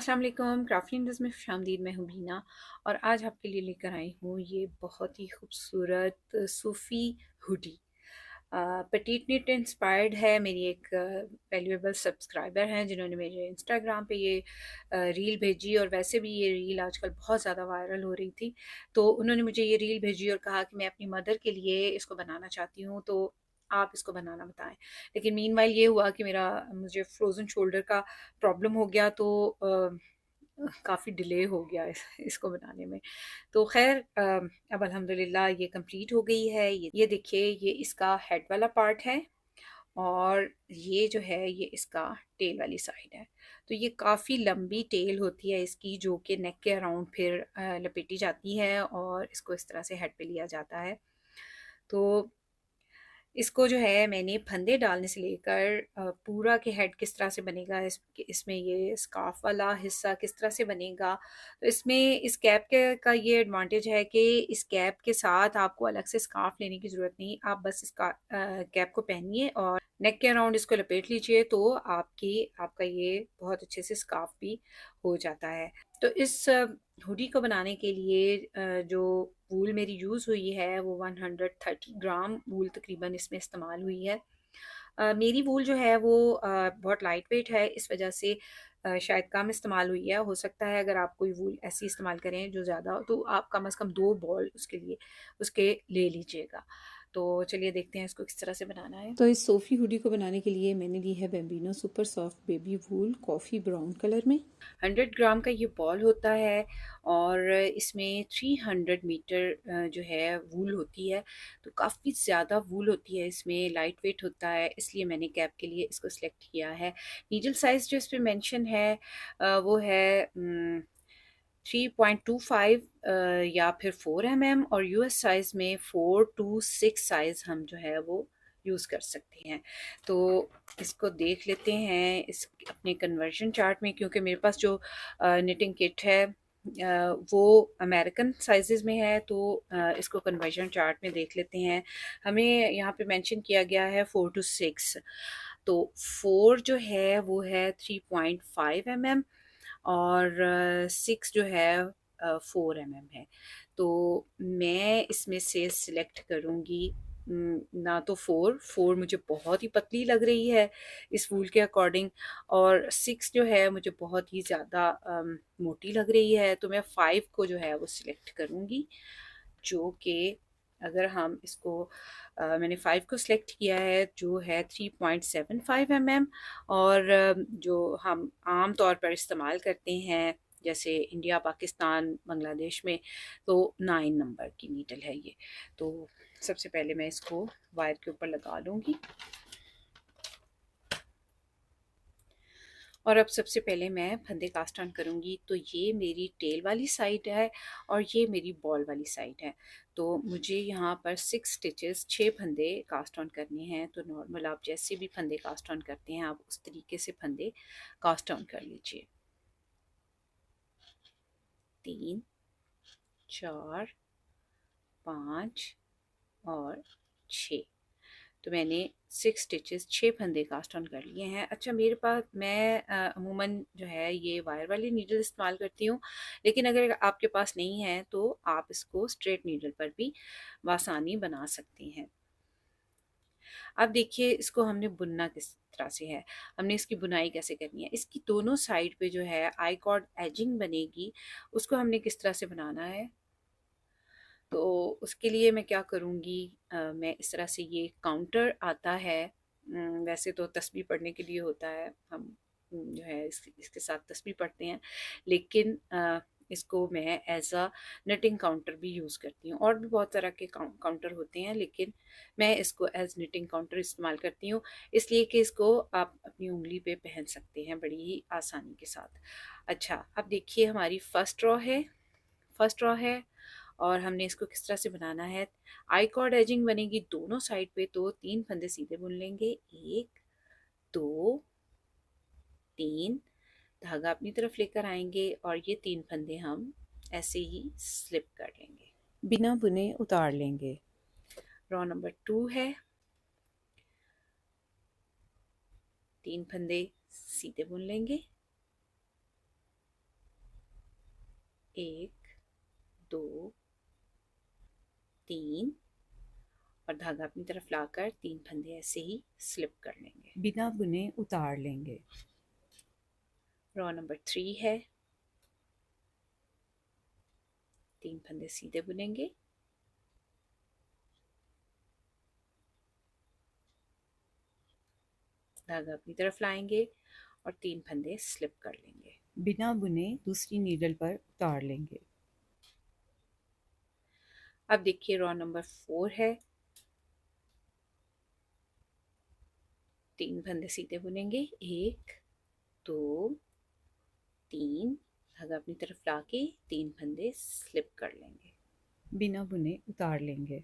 अस्सलाम वालेकुम। क्राफ्टी इंडस्ट में खुशामदीद। मैं हूँ बीना और आज आपके लिए लेकर आई हूँ ये बहुत ही खूबसूरत सूफ़ी हुडी। पेटीट निट इंस्पायर्ड है। मेरी एक वैल्यूएबल सब्सक्राइबर हैं जिन्होंने मेरे इंस्टाग्राम पे ये रील भेजी, और वैसे भी ये रील आजकल बहुत ज़्यादा वायरल हो रही थी, तो उन्होंने मुझे ये रील भेजी और कहा कि मैं अपनी मदर के लिए इसको बनाना चाहती हूँ, तो आप इसको बनाना बताएं। लेकिन मीनवाइल ये हुआ कि मुझे फ्रोज़न शोल्डर का प्रॉब्लम हो गया, तो काफ़ी डिले हो गया इसको बनाने में। तो ख़ैर अब अल्हम्दुलिल्लाह ये कंप्लीट हो गई है। ये देखिए, ये इसका हेड वाला पार्ट है और ये जो है ये इसका टेल वाली साइड है। तो ये काफ़ी लंबी टेल होती है इसकी, जो कि नेक के अराउंड फिर लपेटी जाती है और इसको इस तरह से हेड पे लिया जाता है। तो इसको जो है मैंने फंदे डालने से लेकर पूरा के हेड किस तरह से बनेगा, इसमें ये स्कार्फ वाला हिस्सा किस तरह से बनेगा। तो इसमें इस कैप का ये एडवांटेज है कि इस कैप के साथ आपको अलग से स्कार्फ लेने की ज़रूरत नहीं। आप बस इसका कैप को पहनिए और नेक के अराउंड इसको लपेट लीजिए, तो आपका ये बहुत अच्छे से स्कार्फ भी हो जाता है। तो इस हुडी को बनाने के लिए जो वूल मेरी यूज़ हुई है वो 130 ग्राम वूल तकरीबन इसमें इस्तेमाल हुई है। मेरी वूल जो है वो बहुत लाइट वेट है, इस वजह से शायद कम इस्तेमाल हुई है। हो सकता है अगर आप कोई वूल ऐसी इस्तेमाल करें जो ज़्यादा हो, तो आप कम से कम 2 बॉल उसके ले लीजिएगा। तो चलिए देखते हैं इसको किस तरह से बनाना है। तो इस सोफ़ी हुडी को बनाने के लिए मैंने ली है बेम्बिनो सुपर सॉफ्ट बेबी वूल कॉफ़ी ब्राउन कलर में। 100 ग्राम का ये बॉल होता है और इसमें 300 मीटर जो है वूल होती है। तो काफ़ी ज़्यादा वूल होती है इसमें, लाइट वेट होता है, इसलिए मैंने कैप के लिए इसको सिलेक्ट किया है। नीडल साइज़ जो इस पे मेंशन है वो है 3.25 या फिर 4 mm, और यूएस साइज़ में 4 to 6 साइज़ हम जो है वो यूज़ कर सकते हैं। तो इसको देख लेते हैं इस अपने कन्वर्जन चार्ट में, क्योंकि मेरे पास जो निटिंग किट है वो अमेरिकन साइजेस में है। तो इसको कन्वर्जन चार्ट में देख लेते हैं। हमें यहाँ पे मेंशन किया गया है 4 to 6। तो 4 जो है वो है 3.5 mm और 6 जो है 4 mm है। तो मैं इसमें से सिलेक्ट करूँगी ना तो 4 मुझे बहुत ही पतली लग रही है इस वूल के अकॉर्डिंग, और 6 जो है मुझे बहुत ही ज़्यादा मोटी लग रही है। तो मैं 5 को जो है वो सिलेक्ट करूँगी, जो कि अगर हम इसको मैंने 5 को सिलेक्ट किया है जो है 3.75 mm, और जो हम आम तौर पर इस्तेमाल करते हैं जैसे इंडिया, पाकिस्तान, बांग्लादेश में, तो 9 नंबर की नीडल है ये। तो सबसे पहले मैं इसको वायर के ऊपर लगा लूँगी, और अब सबसे पहले मैं फंदे कास्ट ऑन करूँगी। तो ये मेरी टेल वाली साइड है और ये मेरी बॉल वाली साइड है। तो मुझे यहाँ पर 6 स्टिचेस, 6 फंदे कास्ट ऑन करने हैं। तो नॉर्मल आप जैसे भी फंदे कास्ट ऑन करते हैं, आप उस तरीके से फंदे कास्ट ऑन कर लीजिए। 3, 4, 5 और 6। तो मैंने 6 स्टिचेस, 6 फंदे कास्ट ऑन कर लिए हैं। अच्छा, मेरे पास मैं अमूमन जो है ये वायर वाली नीडल इस्तेमाल करती हूँ, लेकिन अगर आपके पास नहीं है तो आप इसको स्ट्रेट नीडल पर भी आसानी बना सकती हैं। अब देखिए इसको हमने बुनना किस तरह से है, हमने इसकी बुनाई कैसे करनी है। इसकी दोनों साइड पे जो है आई कॉर्ड एजिंग बनेगी, उसको हमने किस तरह से बनाना है। तो उसके लिए मैं क्या करूँगी, मैं इस तरह से, ये काउंटर आता है, वैसे तो तस्बीह पढ़ने के लिए होता है, हम जो है इसके साथ तस्बीह पढ़ते हैं, लेकिन इसको मैं एज अ निटिंग काउंटर भी यूज़ करती हूँ। और भी बहुत तरह के काउंटर होते हैं, लेकिन मैं इसको एज निटिंग काउंटर इस्तेमाल करती हूँ, इसलिए कि इसको आप अपनी उंगली पे पहन सकते हैं बड़ी ही आसानी के साथ। अच्छा, अब देखिए हमारी फर्स्ट रॉ है और हमने इसको किस तरह से बनाना है। आई कॉर्ड एजिंग बनेगी दोनों साइड पे, तो 3 फंदे सीधे बुन लेंगे, 1, 2, 3, धागा अपनी तरफ लेकर आएंगे और ये 3 फंदे हम ऐसे ही स्लिप कर लेंगे, बिना बुने उतार लेंगे। रॉ नंबर 2 है, 3 फंदे सीधे बुन लेंगे, एक, दो, तीन, और धागा अपनी तरफ लाकर 3 फंदे ऐसे ही स्लिप कर लेंगे। बिना बुने उतार लेंगे। रॉ नंबर 3 है, 3 फंदे सीधे बुनेंगे, धागा अपनी तरफ लाएंगे और 3 फंदे स्लिप कर लेंगे। बिना बुने दूसरी नीडल पर उतार लेंगे। अब देखिए रॉ नंबर 4 है, 3 फंदे सीधे बुनेंगे, एक, दो, तीन, धागा अपनी तरफ लाके 3 फंदे स्लिप कर लेंगे। बिना बुने उतार लेंगे।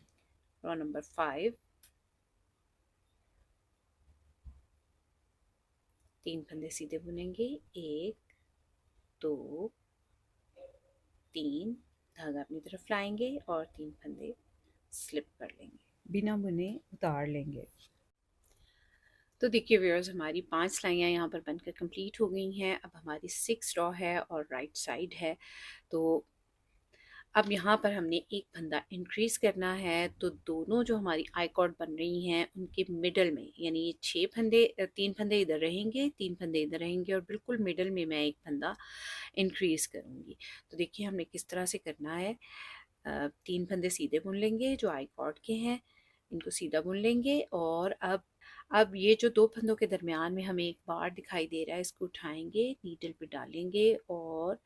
रॉ नंबर 5, 3 फंदे सीधे बुनेंगे, एक, दो, तीन, धागा अपनी तरफ लाएंगे और 3 फंदे स्लिप कर लेंगे। बिना बुने उतार लेंगे। तो देखिए व्यूअर्स, हमारी 5 सिलाइयाँ यहाँ पर बनकर कंप्लीट हो गई हैं। अब हमारी 6 रॉ है और राइट साइड है। तो अब यहाँ पर हमने एक फंदा इंक्रीज़ करना है, तो दोनों जो हमारी आई कॉर्ड बन रही हैं उनके मिडल में, यानी ये 6 फंदे, 3 फंदे इधर रहेंगे, 3 फंदे इधर रहेंगे और बिल्कुल मिडल में मैं एक फंदा इंक्रीज़ करूँगी। तो देखिए हमने किस तरह से करना है। 3 फंदे सीधे बुन लेंगे जो आई कॉर्ड के हैं, इनको सीधा बुन लेंगे। और अब ये जो 2 फंदों के दरमियान में हमें एक बार दिखाई दे रहा है, इसको उठाएंगे, नीडल पे डालेंगे और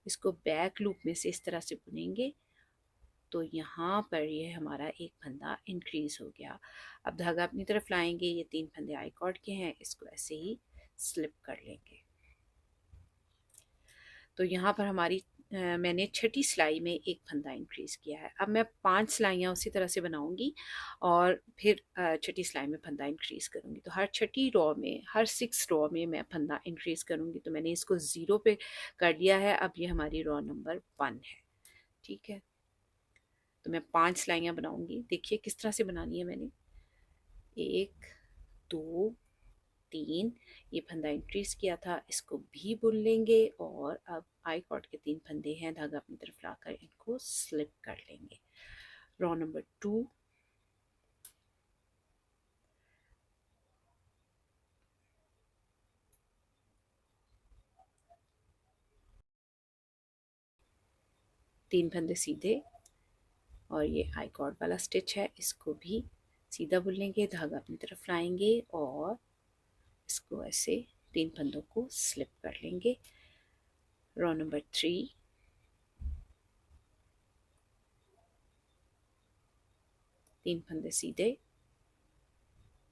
इसको बैक लूप में से इस तरह से बुनेंगे। तो यहाँ पर ये हमारा एक फंदा इंक्रीज हो गया। अब धागा अपनी तरफ लाएंगे, ये 3 फंदे आई कॉर्ड के हैं, इसको ऐसे ही स्लिप कर लेंगे। तो यहाँ पर हमारी मैंने छठी सिलाई में एक फंदा इंक्रीज किया है। अब मैं 5 सिलाइयाँ उसी तरह से बनाऊंगी और फिर छठी सिलाई में फंदा इंक्रीज करूंगी। तो हर छठी रॉ में, हर 6 रॉ में मैं फंदा इंक्रीज करूंगी। तो मैंने इसको 0 पे कर लिया है। अब ये हमारी रॉ नंबर 1 है। ठीक है, तो मैं 5 सिलाइयाँ बनाऊंगी। देखिए किस तरह से बनानी है मैंने। एक, दो, तीन, ये फंदा इंक्रीज किया था, इसको भी बुन लेंगे और अब आई कॉर्ड के 3 फंदे हैं, धागा अपनी तरफ लाकर इनको स्लिप कर लेंगे। रॉ नंबर 2, तीन फंदे सीधे और ये आई कॉर्ड वाला स्टिच है, इसको भी सीधा बुन लेंगे, धागा अपनी तरफ लाएंगे और इसको ऐसे 3 फंदों को स्लिप कर लेंगे। रॉ नंबर 3, 3 फंदे सीधे,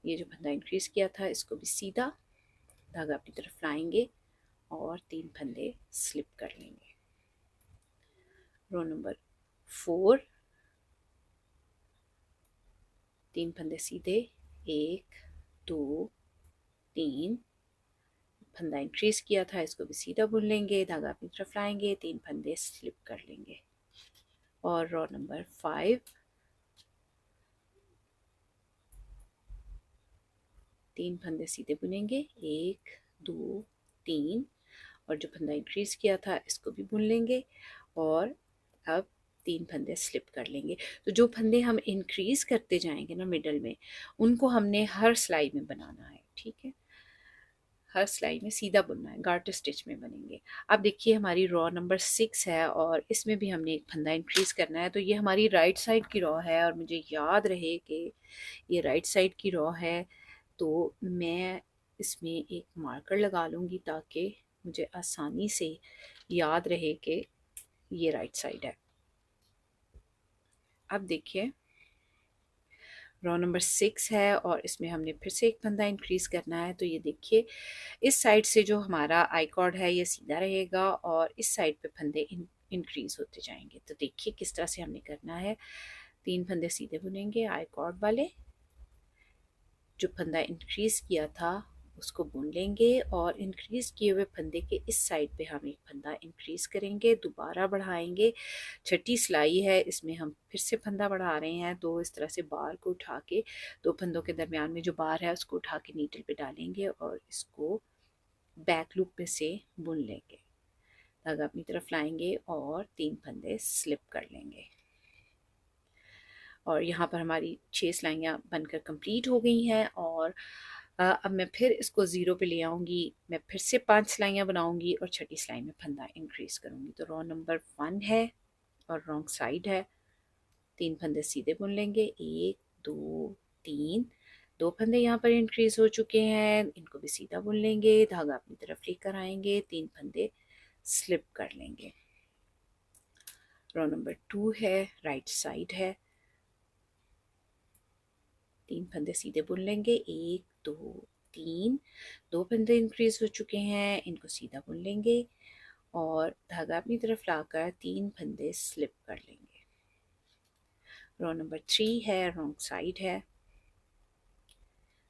ये जो फंदा इंक्रीज किया था इसको भी सीधा, धागा अपनी तरफ लाएंगे और 3 फंदे स्लिप कर लेंगे। रो नंबर 4, 3 फंदे सीधे, एक, दो, तीन, फंदा इंक्रीज किया था इसको भी सीधा बुन लेंगे, धागा अपनी तरफ लाएंगे, 3 फंदे स्लिप कर लेंगे। और रो नंबर 5, 3 फंदे सीधे बुनेंगे, एक, दो, तीन, और जो फंदा इंक्रीज किया था इसको भी बुन लेंगे और अब 3 फंदे स्लिप कर लेंगे। तो जो फंदे हम इंक्रीज करते जाएंगे ना मिडल में, उनको हमने हर सिलाई में बनाना है। ठीक है, हर सिलाई में सीधा बुनना है, गार्टर स्टिच में बनेंगे। अब देखिए हमारी रॉ नंबर 6 है और इसमें भी हमने एक फंदा इंक्रीज करना है। तो ये हमारी राइट साइड की रॉ है और मुझे याद रहे कि ये राइट साइड की रॉ है, तो मैं इसमें एक मार्कर लगा लूँगी ताकि मुझे आसानी से याद रहे कि ये राइट साइड है। अब देखिए रॉ नंबर 6 है और इसमें हमने फिर से एक फंदा इंक्रीज करना है। तो ये देखिए इस साइड से जो हमारा आई कॉर्ड है ये सीधा रहेगा और इस साइड पे फंदे इंक्रीज होते जाएंगे। तो देखिए किस तरह से हमने करना है। 3 फंदे सीधे बुनेंगे आई कॉर्ड वाले, जो फंदा इंक्रीज किया था उसको बुन लेंगे और इंक्रीज किए हुए फंदे के इस साइड पे हम एक फंदा इंक्रीज करेंगे, दोबारा बढ़ाएंगे। छठी सिलाई है, इसमें हम फिर से फंदा बढ़ा रहे हैं। तो इस तरह से बार को उठा के, 2 फंदों के दरमियान में जो बार है उसको उठा के नीडल पे डालेंगे और इसको बैक लूप में से बुन लेंगे। धागा अपनी तरफ लाएंगे और 3 फंदे स्लिप कर लेंगे। और यहाँ पर हमारी 6 सिलाइयाँ बनकर कंप्लीट हो गई हैं। और अब मैं फिर इसको ज़ीरो पे ले आऊँगी। मैं फिर से 5 सिलाइयाँ बनाऊँगी और छठी सिलाई में फंदा इंक्रीज़ करूँगी। तो रो नंबर 1 है और रॉन्ग साइड है। 3 फंदे सीधे बुन लेंगे, 1 2 3। 2 फंदे यहाँ पर इंक्रीज़ हो चुके हैं, इनको भी सीधा बुन लेंगे, धागा अपनी तरफ लेकर आएंगे, 3 फंदे स्लिप कर लेंगे। रो नंबर 2 है, राइट साइड है। 3 फंदे सीधे बुन लेंगे, 1 2 3। 2 फंदे इंक्रीज हो चुके हैं, इनको सीधा बुन लेंगे और धागा अपनी तरफ लाकर 3 फंदे स्लिप कर लेंगे। रो नंबर 3 है, रॉन्ग साइड है।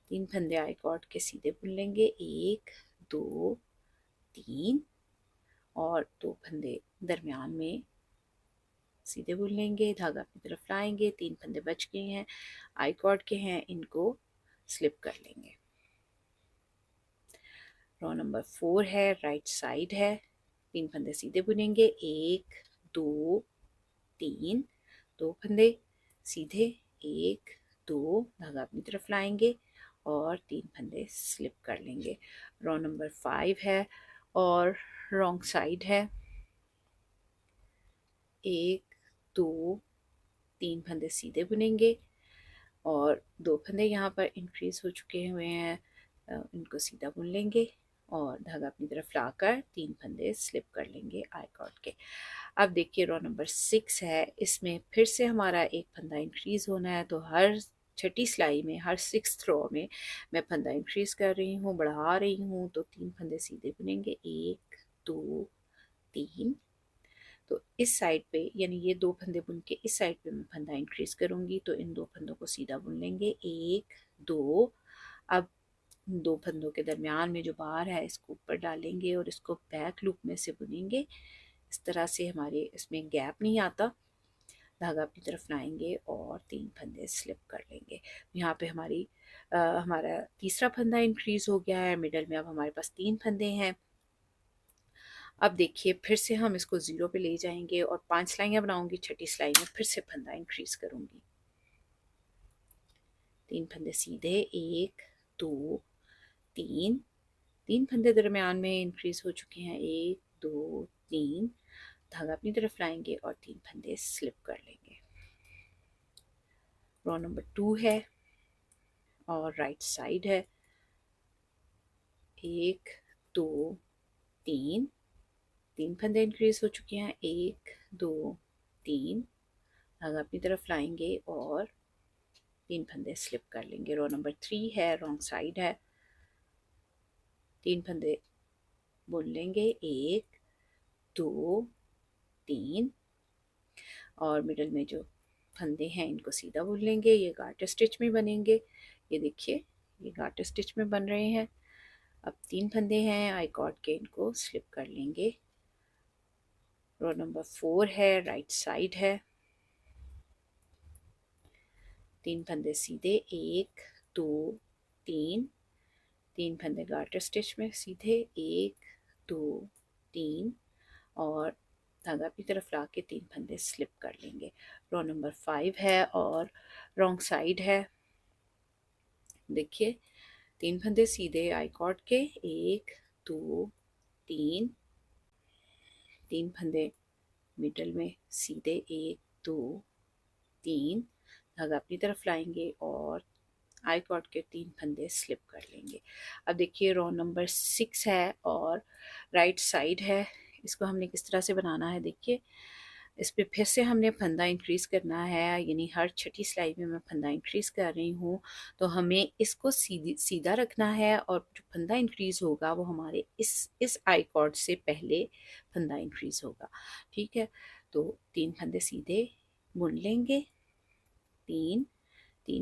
3 फंदे आई कॉर्ड के सीधे बुन लेंगे, 1 2 3। और 2 फंदे दरमियान में सीधे बुन लेंगे, धागा अपनी तरफ लाएंगे, 3 फंदे बच गए हैं, आई कॉर्ड के हैं, इनको स्लिप कर लेंगे। रो नंबर 4 है, राइट साइड है। 3 फंदे सीधे बुनेंगे, 1 2 3। 2 फंदे सीधे, 1 2, धागा अपनी तरफ लाएंगे और 3 फंदे स्लिप कर लेंगे। रो नंबर 5 है और रॉन्ग साइड है। 1 2 3 फंदे सीधे बुनेंगे और 2 फंदे यहाँ पर इंक्रीज हो चुके हुए हैं, इनको सीधा बुन लेंगे और धागा अपनी तरफ लाकर 3 फंदे स्लिप कर लेंगे आई कॉर्ड के। अब देखिए रो नंबर 6 है, इसमें फिर से हमारा एक फंदा इंक्रीज होना है। तो हर छठी सिलाई में, हर 6th रो में मैं फंदा इंक्रीज कर रही हूँ, बढ़ा रही हूँ। तो 3 फंदे सीधे बुनेंगे, 1 2 3। तो इस साइड पे, यानी ये 2 फंदे बुन के इस साइड पे मैं फंदा इंक्रीज करूंगी। तो इन 2 फंदों को सीधा बुन लेंगे, 1 2। अब 2 फंदों के दरमियान में जो बार है इसको ऊपर डालेंगे और इसको बैक लूप में से बुनेंगे। इस तरह से हमारे इसमें गैप नहीं आता। धागा अपनी तरफ लाएंगे और 3 फंदे स्लिप कर लेंगे। यहाँ पे हमारा तीसरा फंदा इंक्रीज हो गया है। मिडल में अब हमारे पास 3 फंदे हैं। अब देखिए फिर से हम इसको ज़ीरो पे ले जाएंगे और 5 सिलाइयाँ बनाऊंगी। छठी सिलाई में फिर से फंदा इंक्रीज करूंगी। 3 फंदे सीधे, 1 2 3। 3 फंदे दरमियान में इंक्रीज हो चुके हैं, 1 2 3। धागा अपनी तरफ लाएंगे और 3 फंदे स्लिप कर लेंगे। रो नंबर 2 है और राइट साइड है। 1 2 3। 3 फंदे इंक्रीज हो चुके हैं, 1 2 3। धागा अपनी तरफ लाएंगे और 3 फंदे स्लिप कर लेंगे। रो नंबर 3 है, रॉन्ग साइड है। 3 फंदे बुन लेंगे, 1 2 3। और मिडल में जो फंदे हैं इनको सीधा बुन लेंगे। ये गार्टर स्टिच में बनेंगे। ये देखिए, ये गार्टर स्टिच में बन रहे हैं। अब 3 फंदे हैं, आई कॉर्ड के, इनको स्लिप कर लेंगे। रो नंबर 4 है, राइट साइड है। 3 फंदे सीधे, 1 2 3। 3 फंदे गार्टर स्टिच में सीधे, 1 2 3। और धागा अपनी तरफ ला के 3 फंदे स्लिप कर लेंगे। रो नंबर 5 है और रॉन्ग साइड है। देखिए, 3 फंदे सीधे आई कॉर्ड के, 1 2 3। 3 फंदे मिडल में सीधे, 1 2 3। धागा अपनी तरफ लाएंगे और आई कॉर्ड के 3 फंदे स्लिप कर लेंगे। अब देखिए रो नंबर 6 है और राइट साइड है। इसको हमने किस तरह से बनाना है, देखिए इस पे फिर से हमने फंदा इंक्रीज करना है, यानी हर छठी सिलाई में मैं फंदा इंक्रीज कर रही हूँ। तो हमें इसको सीधा रखना है और जो फंदा इंक्रीज होगा वो हमारे इस आई कॉर्ड से पहले फंदा इंक्रीज होगा। ठीक है, तो 3 फंदे सीधे बुन लेंगे। 3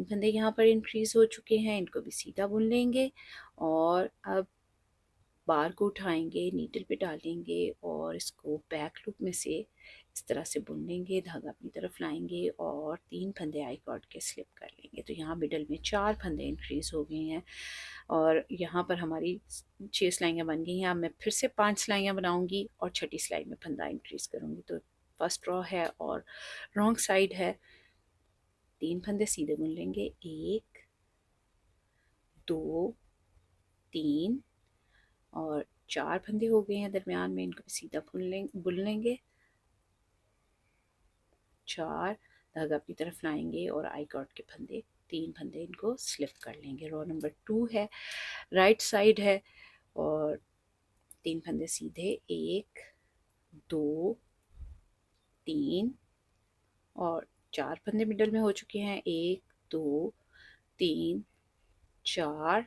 फंदे यहाँ पर इंक्रीज हो चुके हैं, इनको भी सीधा बुन लेंगे। और अब बार को उठाएंगे, नीडल पे डालेंगे और इसको बैक लूप में से इस तरह से बुन लेंगे, धागा अपनी तरफ लाएंगे और 3 फंदे आई कॉर्ड के स्लिप कर लेंगे। तो यहाँ मिडल में 4 फंदे इंक्रीज़ हो गए हैं और यहाँ पर हमारी 6 सिलाइयाँ बन गई हैं। अब मैं फिर से 5 सिलाइयाँ बनाऊँगी और छठी सिलाई में फंदा इंक्रीज़ करूँगी। तो फर्स्ट रो है और रॉन्ग साइड है, 3 फंदे सीधे बुन लेंगे, 1 2 3 और 4 फंदे हो गए हैं दरमियान में, इनको सीधा बुन लेंगे, 4 धागा अपनी तरफ लाएंगे और आई कॉर्ड के फंदे 3 फंदे इनको स्लिप कर लेंगे। रो नंबर 2 है, राइट साइड है और 3 फंदे सीधे, 1 2 3 और 4 फंदे मिडल में हो चुके हैं, 1 2 3 4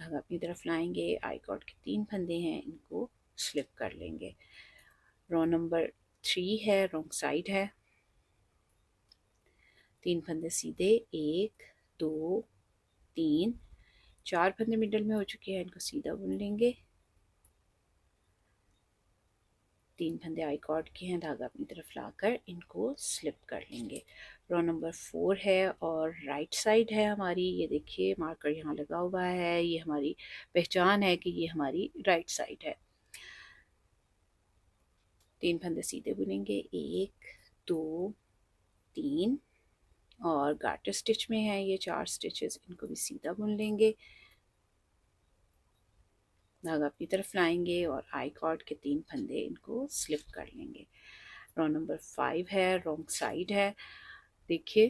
धागा अपनी तरफ लाएंगे, आई कॉर्ड के 3 फंदे हैं, इनको स्लिप कर लेंगे। रो नंबर 3 है, रॉन्ग साइड है, 3 फंदे सीधे, 1 2 3 4 फंदे मिडल में हो चुके हैं, इनको सीधा बुन लेंगे, 3 फंदे आई कॉर्ड के हैं, धागा अपनी तरफ लाकर इनको स्लिप कर लेंगे। रो नंबर 4 है और राइट साइड है हमारी, ये देखिए मार्कर यहाँ लगा हुआ है, ये हमारी पहचान है कि ये हमारी राइट साइड है। 3 फंदे सीधे बुनेंगे, 1 2 3 और गार्टर स्टिच में है ये 4 स्टिचेस, इनको भी सीधा बुन लेंगे, धागा अपनी तरफ लाएंगे और आई कॉर्ड के 3 फंदे इनको स्लिप कर लेंगे। रो नंबर 5 है, रॉन्ग साइड है, देखिए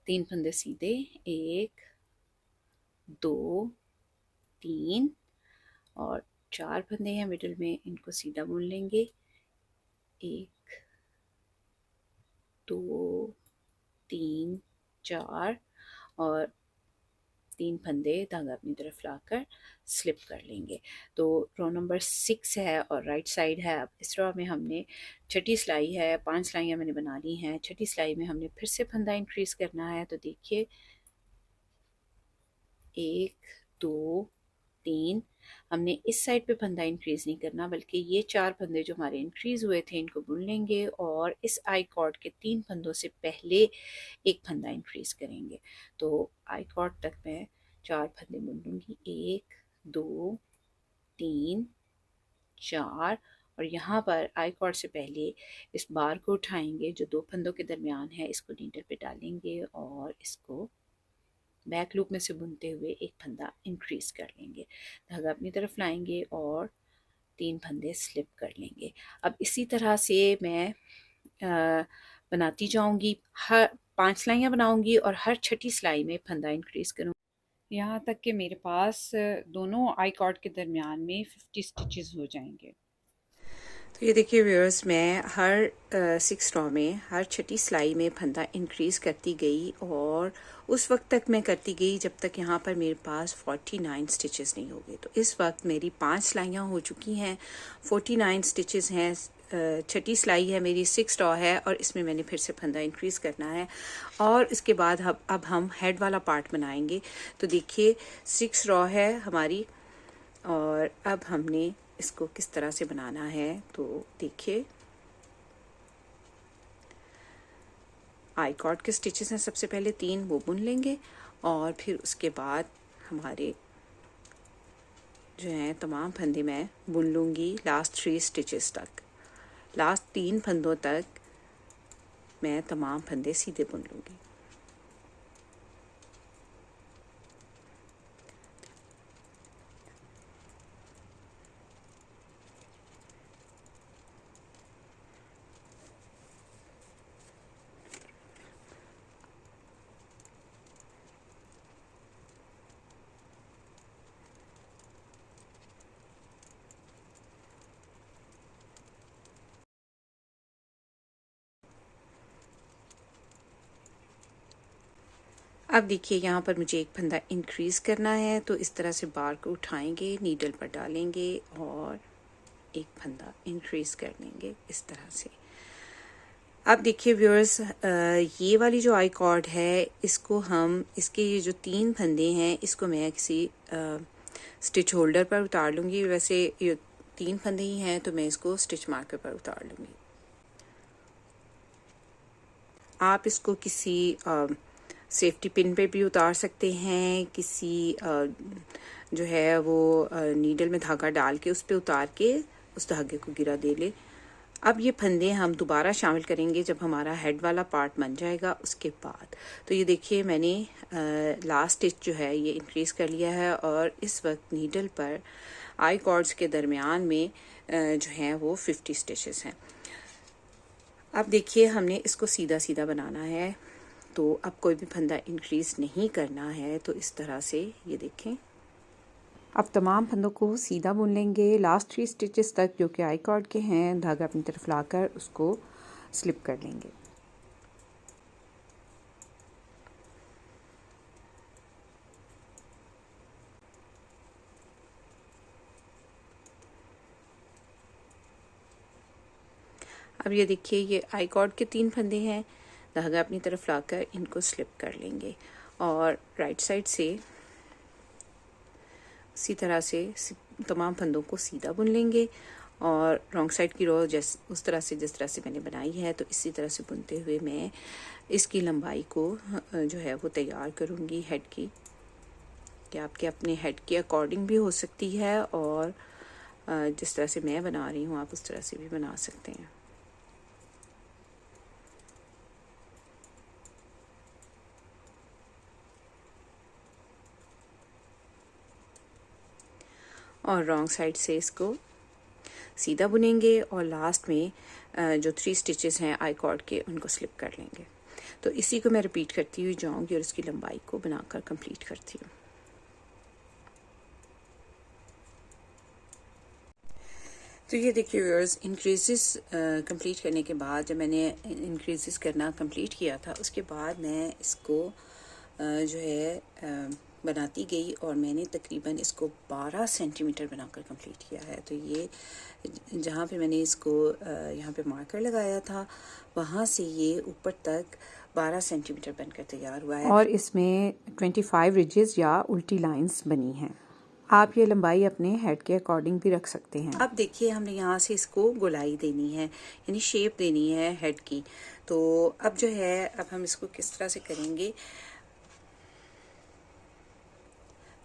3 फंदे सीधे, 1 2 3 और 4 फंदे हैं मिडिल में, इनको सीधा बुन लेंगे, 1 2 3 4 और 3 फंदे धागा अपनी तरफ लाकर स्लिप कर लेंगे। तो रो नंबर 6 है और राइट साइड है। अब इस रो में हमने छठी सिलाई है, 5 सिलाइयाँ मैंने बना ली हैं, छठी सिलाई में हमने फिर से फंदा इंक्रीज़ करना है। तो देखिए 1 2 3 हमने इस साइड पे फंदा इंक्रीज़ नहीं करना, बल्कि ये 4 फंदे जो हमारे इंक्रीज़ हुए थे इनको बुन लेंगे और इस आई कॉर्ड के 3 फंदों से पहले एक फंदा इंक्रीज़ करेंगे। तो आई कॉर्ड तक मैं 4 फंदे बुन लूँगी, 1 2 3 4 और यहाँ पर आई कॉर्ड से पहले इस बार को उठाएंगे जो 2 फंदों के दरमियान है, इसको नीडल पे डालेंगे और इसको बैक लूप में से बुनते हुए एक फंदा इंक्रीज़ कर लेंगे, धागा अपनी तरफ लाएंगे और 3 फंदे स्लिप कर लेंगे। अब इसी तरह से मैं बनाती जाऊंगी, हर 5 सिलाइयाँ बनाऊंगी और हर छठी सिलाई में फंदा इंक्रीज़ करूँगी, यहाँ तक कि मेरे पास दोनों आई कॉर्ड के दरमियान में 50 स्टिचेस हो जाएंगे। तो ये देखिए व्यूअर्स, मैं हर 6 रो में हर छठी सिलाई में फंदा इंक्रीज़ करती गई और उस वक्त तक मैं करती गई जब तक यहाँ पर मेरे पास 49 स्टिचेस नहीं हो गए। तो इस वक्त मेरी 5 सिलाइयाँ हो चुकी हैं, 49 स्टिचेस हैं, छठी सिलाई है मेरी, 6 रो है और इसमें मैंने फिर से फंदा इंक्रीज़ करना है और इसके बाद अब हम हेड वाला पार्ट बनाएंगे। तो देखिए 6 रो है हमारी और अब हमने इसको किस तरह से बनाना है। तो देखिए आई कॉर्ड के स्टिचेस हैं, सबसे पहले 3 वो बुन लेंगे और फिर उसके बाद हमारे जो हैं तमाम फंदे मैं बुन लूँगी लास्ट 3 स्टिचेस तक। लास्ट 3 फंदों तक मैं तमाम फंदे सीधे बुन लूँगी। अब देखिए यहाँ पर मुझे एक फंदा इंक्रीज़ करना है, तो इस तरह से बार को उठाएंगे, नीडल पर डालेंगे और एक फंदा इंक्रीज़ कर लेंगे इस तरह से। अब देखिए व्यूअर्स, ये वाली जो आई कॉर्ड है इसको हम, इसके ये जो 3 फंदे हैं इसको मैं किसी स्टिच होल्डर पर उतार लूँगी। वैसे ये 3 फंदे ही हैं तो मैं इसको स्टिच मार्कर पर उतार लूँगी। आप इसको किसी सेफ्टी पिन पे भी उतार सकते हैं, किसी जो है वो नीडल में धागा डाल के उस पे उतार के उस धागे को गिरा दे ले। अब ये फंदे हम दोबारा शामिल करेंगे जब हमारा हेड वाला पार्ट बन जाएगा उसके बाद। तो ये देखिए मैंने लास्ट स्टिच जो है ये इंक्रीज़ कर लिया है और इस वक्त नीडल पर आई कॉर्ड्स के दरमियान में जो हैं वो 50 स्टिचेस हैं। अब देखिए हमने इसको सीधा सीधा बनाना है, तो अब कोई भी फंदा इंक्रीज़ नहीं करना है। तो इस तरह से ये देखें, अब तमाम फंदों को सीधा बुन लेंगे लास्ट 3 स्टिचेस तक जो कि आई कॉर्ड के हैं। धागा अपनी तरफ लाकर उसको स्लिप कर लेंगे। अब ये देखिए ये आई कॉर्ड के 3 फंदे हैं, धागा अपनी तरफ लाकर इनको स्लिप कर लेंगे और राइट साइड से इसी तरह से तमाम फंदों को सीधा बुन लेंगे और रॉन्ग साइड की रो उस तरह से जिस तरह से मैंने बनाई है तो इसी तरह से बुनते हुए मैं इसकी लंबाई को जो है वो तैयार करूँगी हेड की, कि आपके अपने हेड के अकॉर्डिंग भी हो सकती है और जिस तरह से मैं बना रही हूँ आप उस तरह से भी बना सकते हैं। और रॉन्ग साइड से इसको सीधा बुनेंगे और लास्ट में जो 3 स्टिचेस हैं आई कॉर्ड के उनको स्लिप कर लेंगे। तो इसी को मैं रिपीट करती हुई जाऊंगी और इसकी लंबाई को बनाकर कंप्लीट करती हूँ। तो ये देखिए व्यूअर्स, इंक्रीजेस कंप्लीट करने के बाद जब मैंने इंक्रीजेस करना कंप्लीट किया था उसके बाद मैं इसको जो है बनाती गई और मैंने तकरीबन इसको 12 सेंटीमीटर बनाकर कंप्लीट किया है। तो ये जहाँ पे मैंने इसको यहाँ पे मार्कर लगाया था वहाँ से ये ऊपर तक 12 सेंटीमीटर बनकर तैयार हुआ है और इसमें 25 रिजेस या उल्टी लाइंस बनी हैं। आप ये लंबाई अपने हेड के अकॉर्डिंग भी रख सकते हैं। अब देखिए हमने यहाँ से इसको गोलाई देनी है, यानी शेप देनी है हेड की। तो अब जो है अब हम इसको किस तरह से करेंगे,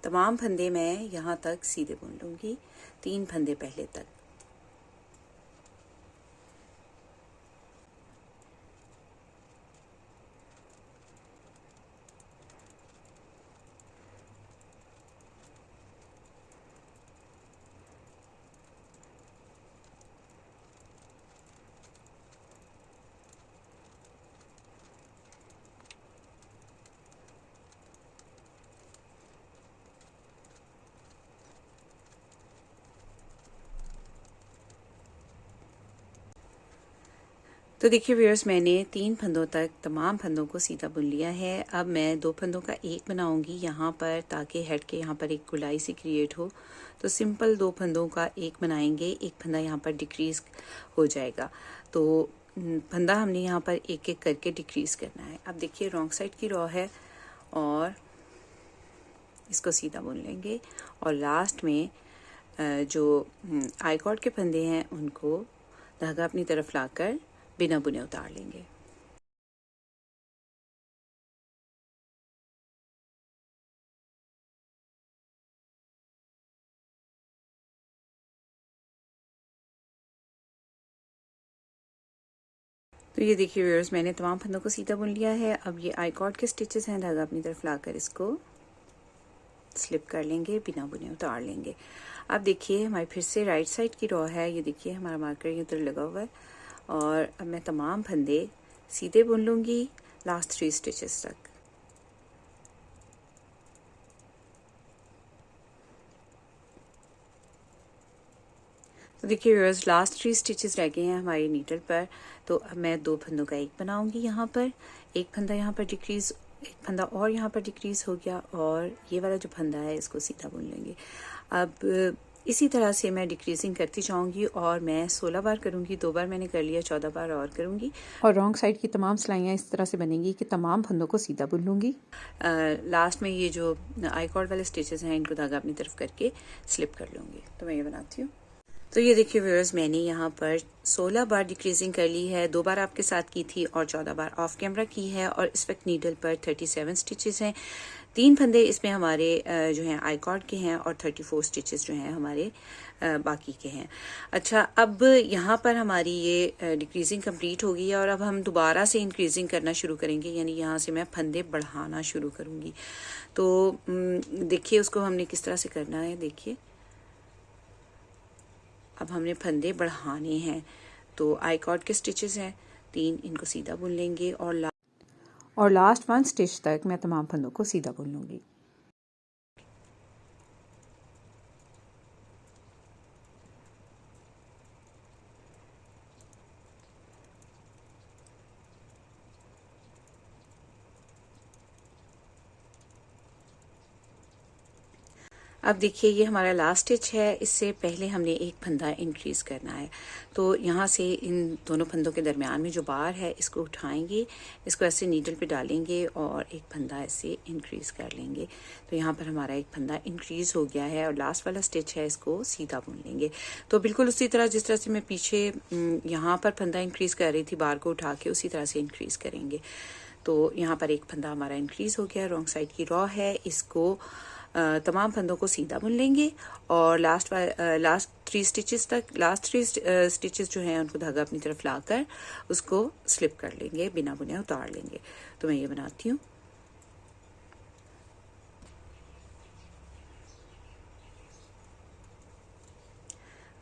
तमाम फंदे मैं यहाँ तक सीधे बुन लूँगी, 3 फंदे पहले तक। तो देखिए व्यूअर्स, मैंने 3 फंदों तक तमाम फंदों को सीधा बुन लिया है। अब मैं 2 फंदों का एक बनाऊंगी यहाँ पर, ताकि हेड के यहाँ पर एक गोलाई सी क्रिएट हो। तो सिंपल 2 फंदों का एक बनाएंगे, एक फंदा यहाँ पर डिक्रीज़ हो जाएगा। तो फंदा हमने यहाँ पर एक एक करके डिक्रीज़ करना है। अब देखिए रॉन्ग साइड की रॉ है और इसको सीधा बुन लेंगे और लास्ट में जो आई कॉर्ड के फंदे हैं उनको धागा अपनी तरफ लाकर बिना बुने उतार लेंगे। तो ये देखिए व्यूअर्स, मैंने तमाम फंदों को सीधा बुन लिया है। अब ये आई कॉर्ड के स्टिचेस हैं, धागा अपनी तरफ लाकर इसको स्लिप कर लेंगे, बिना बुने उतार लेंगे। अब देखिए हमारी फिर से राइट साइड की रॉ है, ये देखिए हमारा मार्कर ये उधर लगा हुआ है और अब मैं तमाम फंदे सीधे बुन लूँगी लास्ट 3 स्टिचेस तक। तो देखिए व्यूअर्स, लास्ट 3 स्टिचेस रह गए हैं हमारी नीडल पर। तो अब मैं 2 फंदों का एक बनाऊंगी यहाँ पर, एक फंदा यहाँ पर डिक्रीज़, एक फंदा और यहाँ पर डिक्रीज़ हो गया और ये वाला जो फंदा है इसको सीधा बुन लेंगे। अब इसी तरह से मैं डिक्रीजिंग करती जाऊंगी और मैं 16 बार करूंगी, 2 बार मैंने कर लिया, 14 बार और करूंगी। और रॉन्ग साइड की तमाम सिलाइयाँ इस तरह से बनेंगी कि तमाम फंदों को सीधा बुन लूँगी। लास्ट में ये जो आई कॉर्ड वाले स्टिचेस हैं इनको धागा अपनी तरफ करके स्लिप कर लूँगी। तो मैं ये बनाती हूँ। तो ये देखिए व्यूअर्स, मैंने यहाँ पर 16 बार डिक्रीजिंग कर ली है, 2 बार आपके साथ की थी और 14 बार ऑफ कैमरा की है। और इस वक्त नीडल पर 37 स्टिचेस हैं। 3 फंदे इसमें हमारे जो हैं आई कॉर्ड के हैं और 34 स्टिचेस जो हैं हमारे बाकी के हैं। अच्छा, अब यहाँ पर हमारी ये डिक्रीजिंग कंप्लीट हो गई है और अब हम दोबारा से इंक्रीजिंग करना शुरू करेंगे, यानी यहाँ से मैं फंदे बढ़ाना शुरू करूँगी। तो देखिए उसको हमने किस तरह से करना है। देखिए अब हमने फंदे बढ़ाने हैं। तो आई कॉर्ड के स्टिचेस हैं 3, इनको सीधा बुन लेंगे और लास्ट 1 स्टिच तक मैं तमाम फंदों को सीधा बुन लूँगी। अब देखिए ये हमारा लास्ट स्टिच है, इससे पहले हमने एक फंदा इंक्रीज़ करना है। तो यहाँ से इन दोनों फंदों के दरमियान में जो बार है इसको उठाएंगे, इसको ऐसे नीडल पे डालेंगे और एक फंदा ऐसे इंक्रीज़ कर लेंगे। तो यहाँ पर हमारा एक फंदा इंक्रीज़ हो गया है और लास्ट वाला स्टिच है, इसको सीधा बुन लेंगे। तो बिल्कुल उसी तरह जिस तरह से मैं पीछे यहाँ पर फंदा इंक्रीज़ कर रही थी, बार को उठा के उसी तरह से इंक्रीज़ करेंगे। तो यहाँ पर एक फंदा हमारा इंक्रीज़ हो गया, रॉन्ग साइड की रॉ है, इसको तमाम फंदों को सीधा बुन लेंगे और लास्ट 3 स्टिचेस तक, लास्ट 3 स्टिचेस जो हैं उनको धागा अपनी तरफ लाकर उसको स्लिप कर लेंगे, बिना बुने उतार लेंगे। तो मैं ये बनाती हूँ।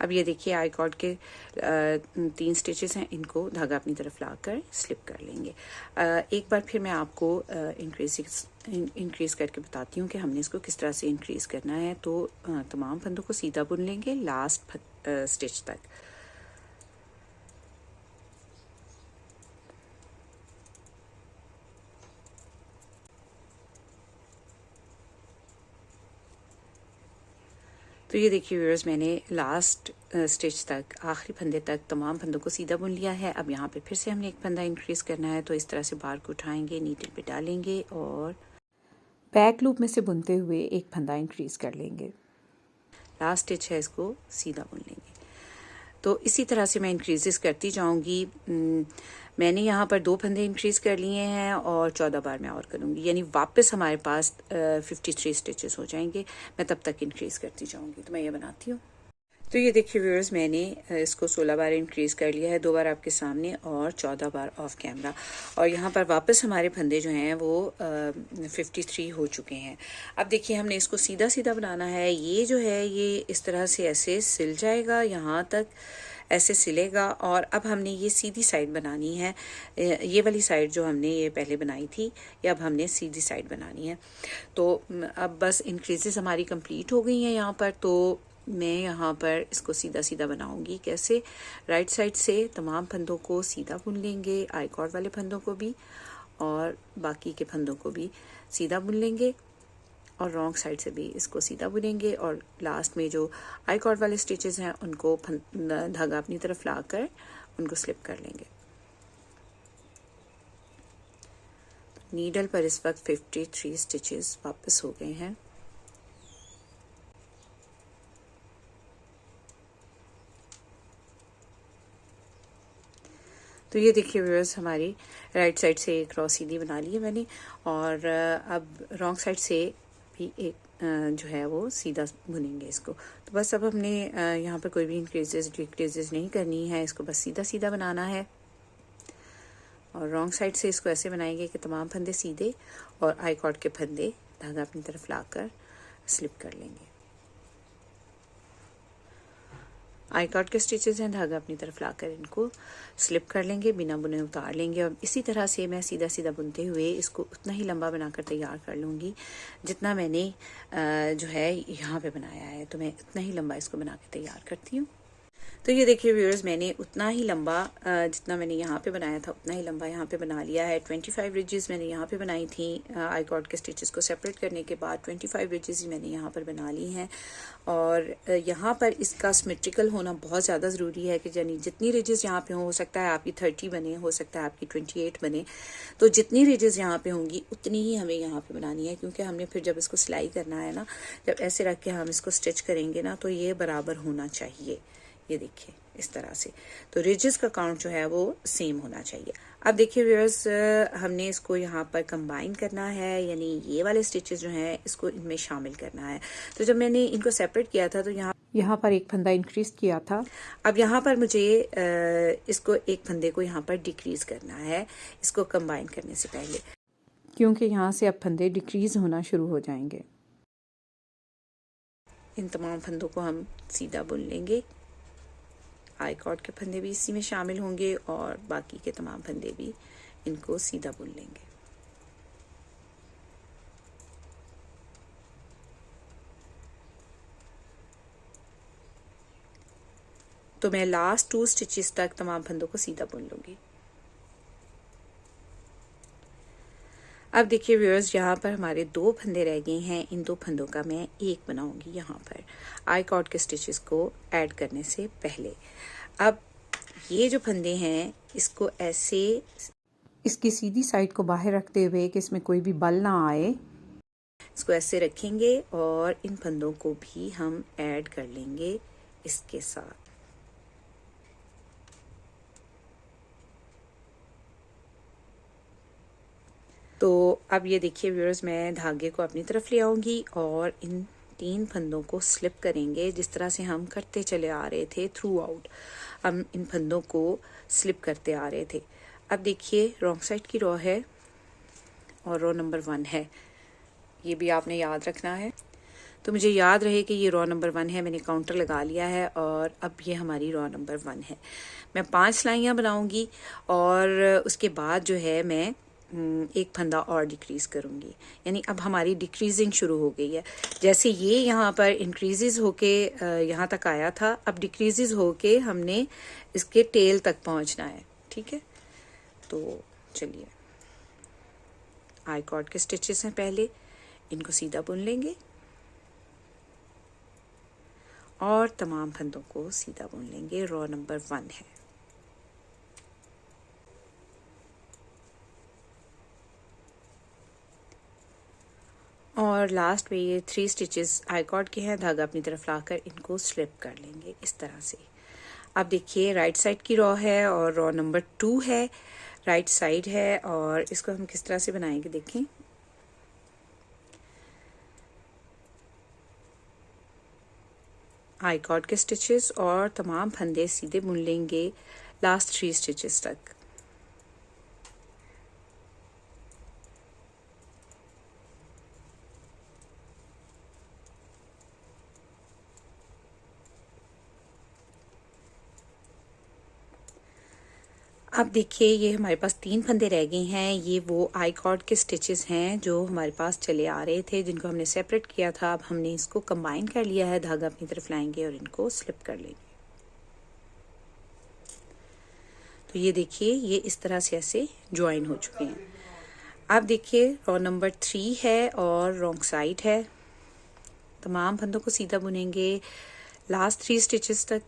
अब ये देखिए आई कॉर्ड के 3 स्टिचेस हैं, इनको धागा अपनी तरफ लाकर स्लिप कर लेंगे। एक बार फिर मैं आपको इंक्रीज करके बताती हूँ कि हमने इसको किस तरह से इंक्रीज करना है। तो तमाम फंदों को सीधा बुन लेंगे लास्ट स्टिच तक। तो ये देखिए व्यूअर्स, मैंने लास्ट स्टिच तक, आखिरी फंदे तक तमाम फंदों को सीधा बुन लिया है। अब यहाँ पे फिर से हमने एक फंदा इंक्रीज़ करना है। तो इस तरह से बार को उठाएंगे, नीडल पे डालेंगे और बैक लूप में से बुनते हुए एक फंदा इंक्रीज़ कर लेंगे। लास्ट स्टिच है, इसको सीधा बुन लेंगे। तो इसी तरह से मैं इंक्रीजेस करती जाऊंगी। मैंने यहाँ पर 2 फंदे इंक्रीज़ कर लिए हैं और 14 बार मैं और करूँगी, यानी वापस हमारे पास 53 स्टिचेस हो जाएंगे। मैं तब तक इंक्रीज़ करती जाऊँगी। तो मैं ये बनाती हूँ। तो ये देखिए व्यूअर्स, मैंने इसको 16 बार इंक्रीज़ कर लिया है, 2 बार आपके सामने और 14 बार ऑफ कैमरा। और यहाँ पर वापस हमारे फंदे जो हैं वो 53 हो चुके हैं। अब देखिए हमने इसको सीधा सीधा बनाना है। ये जो है ये इस तरह से ऐसे सिल जाएगा, यहाँ तक ऐसे सिलेगा। और अब हमने ये सीधी साइड बनानी है। ये वाली साइड जो हमने ये पहले बनाई थी, ये अब हमने सीधी साइड बनानी है। तो अब बस इंक्रीजेस हमारी कंप्लीट हो गई हैं यहाँ पर। तो मैं यहाँ पर इसको सीधा सीधा बनाऊंगी। कैसे? राइट साइड से तमाम फंदों को सीधा बुन लेंगे, आई कॉर्ड वाले फंदों को भी और बाकी के फंदों को भी सीधा बुन लेंगे और रॉन्ग साइड से भी इसको सीधा बुनेंगे। और लास्ट में जो आई कॉर्ड वाले स्टिचेस हैं उनको धागा अपनी तरफ लाकर उनको स्लिप कर लेंगे। नीडल पर इस वक्त 53 स्टिचेस वापस हो गए हैं। तो ये देखिए व्यूअर्स, हमारी राइट साइड से एक रॉ सीधी बना ली है मैंने और अब रॉन्ग साइड से भी एक जो है वो सीधा बुनेंगे इसको। तो बस अब हमने यहाँ पर कोई भी इंक्रीजेस डिक्रीजेस नहीं करनी है, इसको बस सीधा सीधा बनाना है। और रॉन्ग साइड से इसको ऐसे बनाएंगे कि तमाम फंदे सीधे और आई कॉर्ड के फंदे धागा अपनी तरफ लाकर स्लिप कर लेंगे। आई कॉर्ड के स्टिचेस हैं, धागा अपनी तरफ लाकर इनको स्लिप कर लेंगे, बिना बुने उतार लेंगे। और इसी तरह से मैं सीधा सीधा बुनते हुए इसको उतना ही लंबा बनाकर तैयार कर लूँगी जितना मैंने जो है यहाँ पे बनाया है। तो मैं उतना ही लंबा इसको बना के तैयार करती हूँ। तो ये देखिए व्यूअर्स, मैंने उतना ही लंबा जितना मैंने यहाँ पे बनाया था उतना ही लंबा यहाँ पे बना लिया है। 25 रिजेस मैंने यहाँ पे बनाई थी। आई कॉर्ड के स्टिचेस को सेपरेट करने के बाद 25 रिजेस ही मैंने यहाँ पर बना ली हैं। और यहाँ पर इसका सिमेट्रिकल होना बहुत ज़्यादा ज़रूरी है कि यानी जितनी रिजेस यहाँ पे हो सकता है आपकी 30 बने, हो सकता है आपकी 28 बने। तो जितनी रिजेस यहाँ पे होंगी उतनी ही हमें यहाँ पे बनानी है, क्योंकि हमने फिर जब इसको सिलाई करना है ना, जब ऐसे रख के हम इसको स्टिच करेंगे ना, तो ये बराबर होना चाहिए। ये देखिए इस तरह से। तो रिजेस का काउंट जो है वो सेम होना चाहिए। अब देखिए व्यूअर्स, हमने इसको यहाँ पर कंबाइन करना है, यानी ये वाले स्टिचेस जो हैं इसको इनमें शामिल करना है। तो जब मैंने इनको सेपरेट किया था तो यहाँ पर एक फंदा इंक्रीज किया था। अब यहाँ पर मुझे इसको एक फंदे को यहाँ पर डिक्रीज करना है इसको कंबाइन करने से पहले, क्योंकि यहाँ से अब फंदे डिक्रीज होना शुरू हो जाएंगे। इन तमाम फंदों को हम सीधा बुन लेंगे। आई कॉर्ड के फंदे भी इसी में शामिल होंगे और बाकी के तमाम फंदे भी इनको सीधा बुन लेंगे। तो मैं लास्ट 2 स्टिचेस तक तमाम फंदों को सीधा बुन लूंगी। अब देखिए व्यूअर्स, यहाँ पर हमारे 2 फंदे रह गए हैं। इन 2 फंदों का मैं एक बनाऊंगी यहाँ पर आई कॉर्ड के स्टिचेस को ऐड करने से पहले। अब ये जो फंदे हैं इसको ऐसे, इसकी सीधी साइड को बाहर रखते हुए कि इसमें कोई भी बल ना आए, इसको ऐसे रखेंगे और इन फंदों को भी हम ऐड कर लेंगे इसके साथ। तो अब ये देखिए व्यूअर्स, मैं धागे को अपनी तरफ ले आऊंगी और इन 3 फंदों को स्लिप करेंगे जिस तरह से हम करते चले आ रहे थे थ्रू आउट। हम इन फंदों को स्लिप करते आ रहे थे। अब देखिए रॉन्ग साइड की रो है और रो नंबर 1 है, ये भी आपने याद रखना है। तो मुझे याद रहे कि ये रो नंबर 1 है, मैंने काउंटर लगा लिया है और अब ये हमारी रो नंबर 1 है। मैं 5 सिलाइयाँ बनाऊंगी और उसके बाद जो है मैं एक फंदा और डिक्रीज करूंगी, यानी अब हमारी डिक्रीजिंग शुरू हो गई है। जैसे ये यहाँ पर इंक्रीजेस होके यहाँ तक आया था, अब डिक्रीजेस होके हमने इसके टेल तक पहुँचना है। ठीक है, तो चलिए, आई कॉर्ड के स्टिचेस हैं, पहले इनको सीधा बुन लेंगे और तमाम फंदों को सीधा बुन लेंगे। रो नंबर 1 है। और लास्ट में ये 3 स्टिचेस आई कॉर्ड के हैं, धागा अपनी तरफ लाकर इनको स्लिप कर लेंगे इस तरह से। अब देखिए राइट साइड की रो है और रो नंबर 2 है, राइट साइड है, और इसको हम किस तरह से बनाएंगे देखें। आई कॉर्ड के स्टिचेस और तमाम फंदे सीधे बुन लेंगे लास्ट 3 स्टिचेस तक। अब देखिए ये हमारे पास 3 फंदे रह गए हैं। ये वो आई कॉर्ड के स्टिचेस हैं जो हमारे पास चले आ रहे थे, जिनको हमने सेपरेट किया था। अब हमने इसको कंबाइन कर लिया है, धागा अपनी तरफ लाएंगे और इनको स्लिप कर लेंगे। तो ये देखिए ये इस तरह से ऐसे ज्वाइन हो चुके हैं। अब देखिए रो नंबर 3 है और रॉन्ग साइड है। तमाम फंदों को सीधा बुनेंगे लास्ट 3 स्टिचेस तक।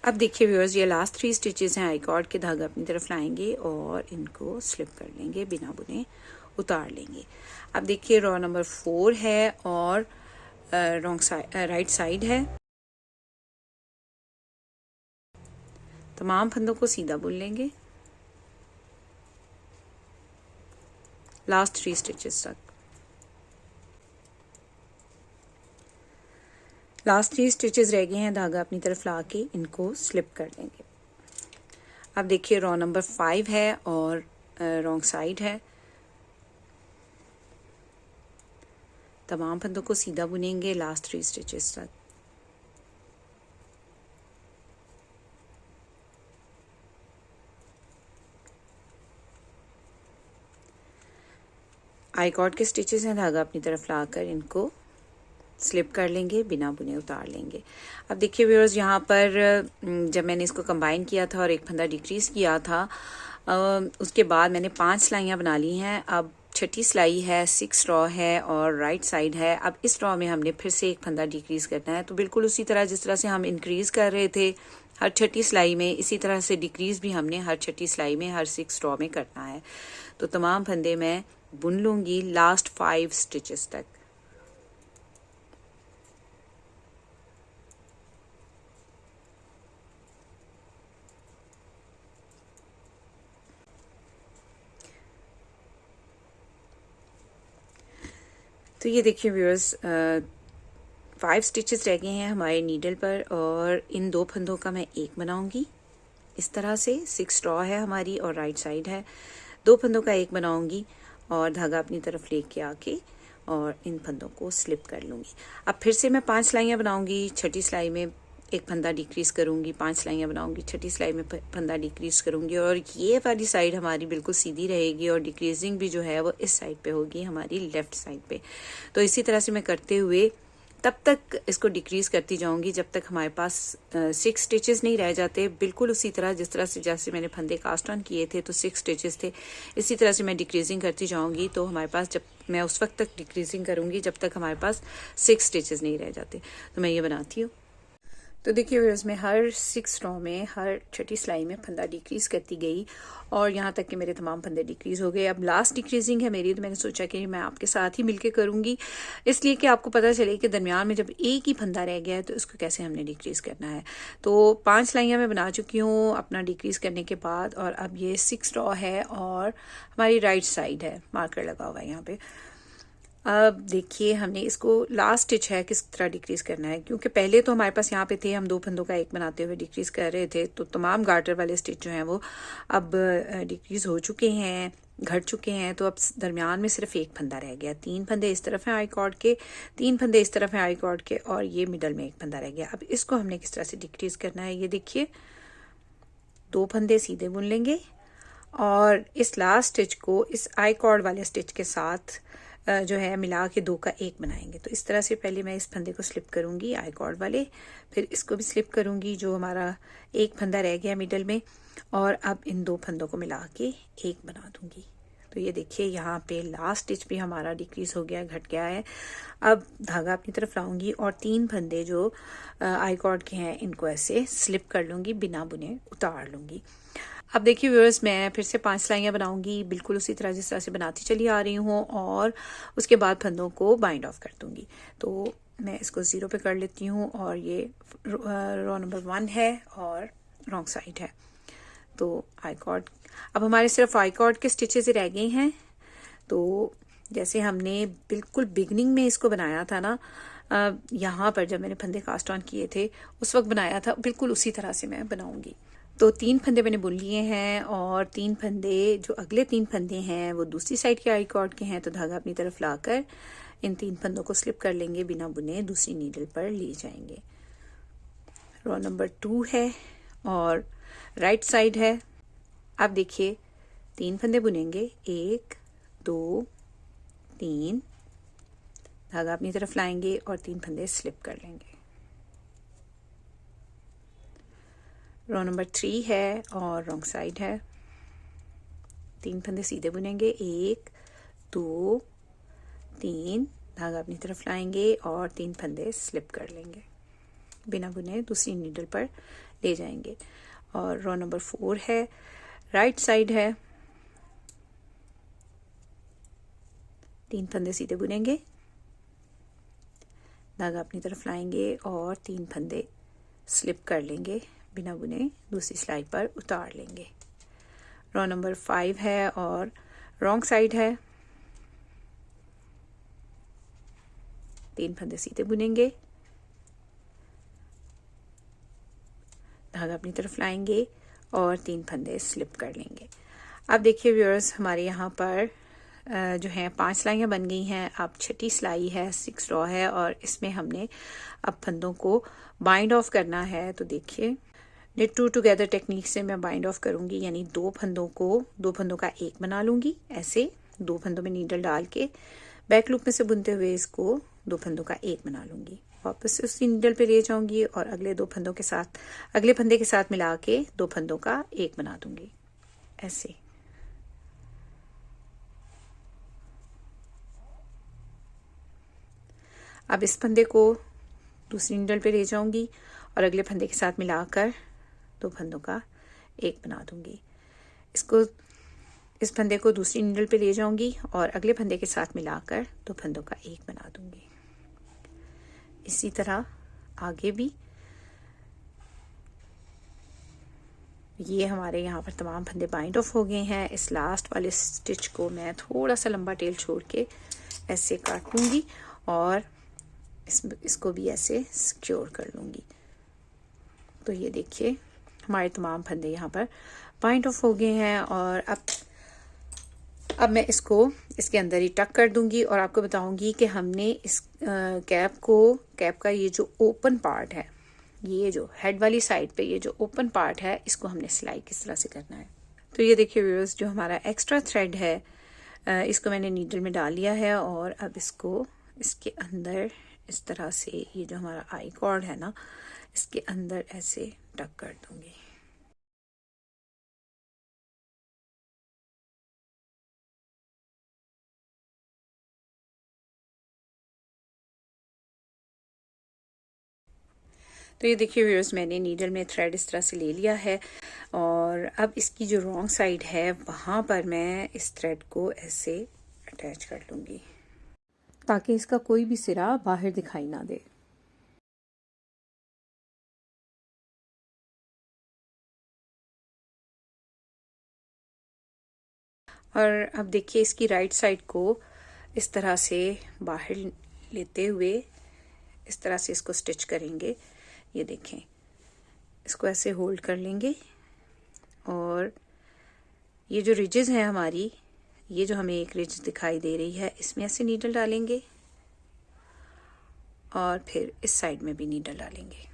अब देखिए व्यूअर्स, ये लास्ट 3 स्टिचेस हैं आई कॉर्ड के, धागा अपनी तरफ लाएंगे और इनको स्लिप कर लेंगे, बिना बुने उतार लेंगे। अब देखिए रो नंबर 4 है और रॉन्ग साइड, राइट साइड है। तमाम फंदों को सीधा बुन लेंगे लास्ट 3 स्टिचेस तक। लास्ट 3 स्टिचेस रह गए हैं, धागा अपनी तरफ ला के इनको स्लिप कर लेंगे। अब देखिए रो नंबर 5 है और रॉन्ग साइड है। तमाम फंदों को सीधा बुनेंगे लास्ट 3 स्टिचेस तक। आई कॉर्ड के स्टिचेस हैं, धागा अपनी तरफ लाकर इनको स्लिप कर लेंगे, बिना बुने उतार लेंगे। अब देखिए व्यूअर्स, यहाँ पर जब मैंने इसको कंबाइन किया था और एक फंदा डिक्रीज किया था, उसके बाद मैंने 5 सिलाइयाँ बना ली हैं। अब छठी सिलाई है, 6 रॉ है और राइट साइड है। अब इस रॉ में हमने फिर से एक फंदा डिक्रीज करना है, तो बिल्कुल उसी तरह जिस तरह से हम इंक्रीज कर रहे थे हर छठी सिलाई में, इसी तरह से डिक्रीज भी हमने हर छठी सिलाई में हर 6 रॉ में करना है। तो तमाम फंदे मैं बुन लूँगी लास्ट 5 स्टिचेस तक। तो ये देखिए व्यूअर्स, 5 स्टिचेस रह गए हैं हमारे नीडल पर और इन 2 फंदों का मैं एक बनाऊंगी इस तरह से। 6 रॉ है हमारी और राइट साइड है। 2 फंदों का एक बनाऊंगी और धागा अपनी तरफ लेके आके और इन फंदों को स्लिप कर लूँगी। अब फिर से मैं 5 सिलाइयाँ बनाऊंगी। छठी सिलाई में एक फंदा डिक्रीज करूँगी, 5 सिलाइयाँ बनाऊंगी, छठी सिलाई में फंदा डिक्रीज करूँगी और ये वाली साइड हमारी बिल्कुल सीधी रहेगी और डिक्रीजिंग भी जो है वो इस साइड पे होगी, हमारी लेफ़्ट साइड पे। तो इसी तरह से मैं करते हुए तब तक इसको डिक्रीज़ करती जाऊंगी जब तक हमारे पास 6 स्टिचेस नहीं रह जाते। बिल्कुल उसी तरह जिस तरह से जैसे मैंने फंदे कास्ट ऑन किए थे तो 6 स्टिचेस थे, इसी तरह से मैं डिक्रीजिंग करती जाऊंगी। तो हमारे पास जब मैं उस वक्त तक डिक्रीजिंग करूंगी जब तक हमारे पास 6 स्टिचेस नहीं रह जाते। तो मैं ये बनाती हूँ। तो देखिए व्यूअर्स, मैं हर 6 रॉ में हर छठी सिलाई में फंदा डिक्रीज करती गई और यहाँ तक कि मेरे तमाम फंदे डिक्रीज हो गए। अब लास्ट डिक्रीजिंग है मेरी, तो मैंने सोचा कि मैं आपके साथ ही मिलके करूँगी, इसलिए कि आपको पता चले कि दरमियान में जब एक ही फंदा रह गया है तो उसको कैसे हमने डिक्रीज करना है। तो 5 सिलाइयाँ मैं बना चुकी हूँ अपना डिक्रीज करने के बाद और अब ये 6 रॉ है और हमारी राइट साइड है, मार्कर लगा हुआ है यहाँ पे। अब देखिए हमने इसको लास्ट स्टिच है किस तरह डिक्रीज करना है, क्योंकि पहले तो हमारे पास यहाँ पे थे, हम 2 फंदों का एक बनाते हुए डिक्रीज कर रहे थे, तो तमाम गार्टर वाले स्टिच जो हैं वो अब डिक्रीज हो चुके हैं, घट चुके हैं। तो अब दरमियान में सिर्फ एक फंदा रह गया। 3 फंदे इस तरफ हैं आई कॉर्ड के, 3 फंदे इस तरफ हैं आई कॉर्ड के और ये मिडल में एक फंदा रह गया। अब इसको हमने किस तरह से डिक्रीज करना है, ये देखिए 2 फंदे सीधे बुन लेंगे और इस लास्ट स्टिच को इस आई कॉर्ड वाले स्टिच के साथ जो है मिला के 2 का एक बनाएंगे। तो इस तरह से पहले मैं इस फंदे को स्लिप करूंगी आई कॉर्ड वाले, फिर इसको भी स्लिप करूंगी जो हमारा एक फंदा रह गया मिडल में, और अब इन 2 फंदों को मिला के एक बना दूंगी। तो ये देखिए यहाँ पे लास्ट स्टिच भी हमारा डिक्रीज हो गया, घट गया है। अब धागा अपनी तरफ लाऊंगी और 3 फंदे जो आई कॉर्ड के हैं इनको ऐसे स्लिप कर लूंगी, बिना बुने उतार लूंगी। अब देखिए व्यूअर्स, मैं फिर से 5 सिलाइयाँ बनाऊंगी बिल्कुल उसी तरह जिस तरह से बनाती चली आ रही हूँ और उसके बाद फंदों को बाइंड ऑफ कर दूंगी। तो मैं इसको 0 पे कर लेती हूँ और ये रो नंबर 1 है और रॉन्ग साइड है। तो आई कॉर्ड, अब हमारे सिर्फ आई कॉर्ड के स्टिचेस रह गए हैं। तो जैसे हमने बिल्कुल बिगनिंग में इसको बनाया था ना, यहाँ पर जब मैंने फंदे कास्ट ऑन किए थे उस वक्त बनाया था, बिल्कुल उसी तरह से मैं बनाऊंगी। तो 3 फंदे मैंने बुन लिए हैं और 3 फंदे जो अगले 3 फंदे हैं वो दूसरी साइड के आई कॉर्ड के हैं। तो धागा अपनी तरफ लाकर इन 3 फंदों को स्लिप कर लेंगे, बिना बुने दूसरी नीडल पर ले जाएंगे। रो नंबर 2 है और राइट साइड है। अब देखिए 3 फंदे बुनेंगे, 1 2 3, धागा अपनी तरफ लाएंगे और 3 फंदे स्लिप कर लेंगे। रो नंबर 3 है और रॉन्ग साइड है। 3 फंदे सीधे बुनेंगे, 1 2 3, धागा अपनी तरफ लाएंगे और 3 फंदे स्लिप कर लेंगे, बिना बुने दूसरी नीडल पर ले जाएंगे। और रो नंबर 4 है, राइट साइड है। 3 फंदे सीधे बुनेंगे, धागा अपनी तरफ लाएंगे और 3 फंदे स्लिप कर लेंगे, बिना बुने दूसरी स्लाइड पर उतार लेंगे। रो नंबर 5 है और रॉन्ग साइड है। 3 फंदे सीधे बुनेंगे, धागा अपनी तरफ लाएंगे और 3 फंदे स्लिप कर लेंगे। अब देखिए व्यूअर्स, हमारे यहाँ पर जो है 5 सिलाइयाँ बन गई हैं। अब छठी सिलाई है, 6 रॉ है और इसमें हमने अब फंदों को बाइंड ऑफ करना है। तो देखिए निट 2 टुगेदर टेक्निक से मैं बाइंड ऑफ करूँगी, यानी 2 फंदों का एक बना लूँगी। ऐसे 2 फंदों में नीडल डाल के बैक लूप में से बुनते हुए इसको 2 फंदों का एक बना लूँगी। वापस से उसी नीडल पे ले जाऊँगी और अगले फंदे के साथ मिला के 2 फंदों का एक बना दूँगी, ऐसे। अब इस फंदे को दूसरी नीडल पे ले जाऊंगी और अगले फंदे के साथ मिलाकर दो फंदों का एक बना दूंगी। इसको इस फंदे को दूसरी नीडल पे ले जाऊंगी और अगले फंदे के साथ मिलाकर दो फंदों का एक बना दूंगी। इसी तरह आगे भी ये हमारे यहाँ पर तमाम फंदे बाइंड ऑफ हो गए हैं। इस लास्ट वाले स्टिच को मैं थोड़ा सा लंबा टेल छोड़ के ऐसे काट लूँगी और इसको भी ऐसे सिक्योर कर लूँगी। तो ये देखिए हमारे तमाम फंदे यहाँ पर बाइंड ऑफ हो गए हैं और अब मैं इसको इसके अंदर ही टक कर दूंगी और आपको बताऊंगी कि हमने इस कैप का ये जो ओपन पार्ट है, ये जो हेड वाली साइड पे ये जो ओपन पार्ट है, इसको हमने सिलाई किस तरह से करना है। तो ये देखिए व्यूअर्स, जो हमारा एक्स्ट्रा थ्रेड है इसको मैंने नीडल में डाल लिया है और अब इसको इसके अंदर इस तरह से ये जो हमारा आई कॉर्ड है ना, इसके अंदर ऐसे टक कर दूंगी। तो ये देखिए व्यूअर्स, मैंने नीडल में थ्रेड इस तरह से ले लिया है और अब इसकी जो रॉन्ग साइड है वहाँ पर मैं इस थ्रेड को ऐसे अटैच कर लूँगी ताकि इसका कोई भी सिरा बाहर दिखाई ना दे। और अब देखिए इसकी राइट साइड को इस तरह से बाहर लेते हुए इस तरह से इसको स्टिच करेंगे। ये देखें, इसको ऐसे होल्ड कर लेंगे और ये जो रिजेस हैं हमारी, ये जो हमें एक रिज दिखाई दे रही है, इसमें ऐसे नीडल डालेंगे और फिर इस साइड में भी नीडल डालेंगे,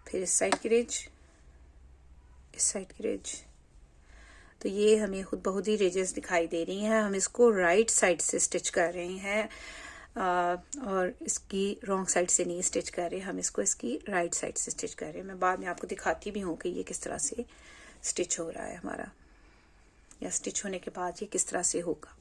फिर इस साइड की रिज, इस साइड की रिज। तो ये हमें खुद बहुत ही रिजेस दिखाई दे रही हैं। हम इसको राइट साइड से स्टिच कर रहे हैं और इसकी रॉन्ग साइड से नहीं स्टिच कर रहे, हम इसको इसकी राइट साइड से स्टिच कर रहे हैं। मैं बाद में आपको दिखाती भी हूँ कि ये किस तरह से स्टिच हो रहा है हमारा, या स्टिच होने के बाद ये किस तरह से होगा।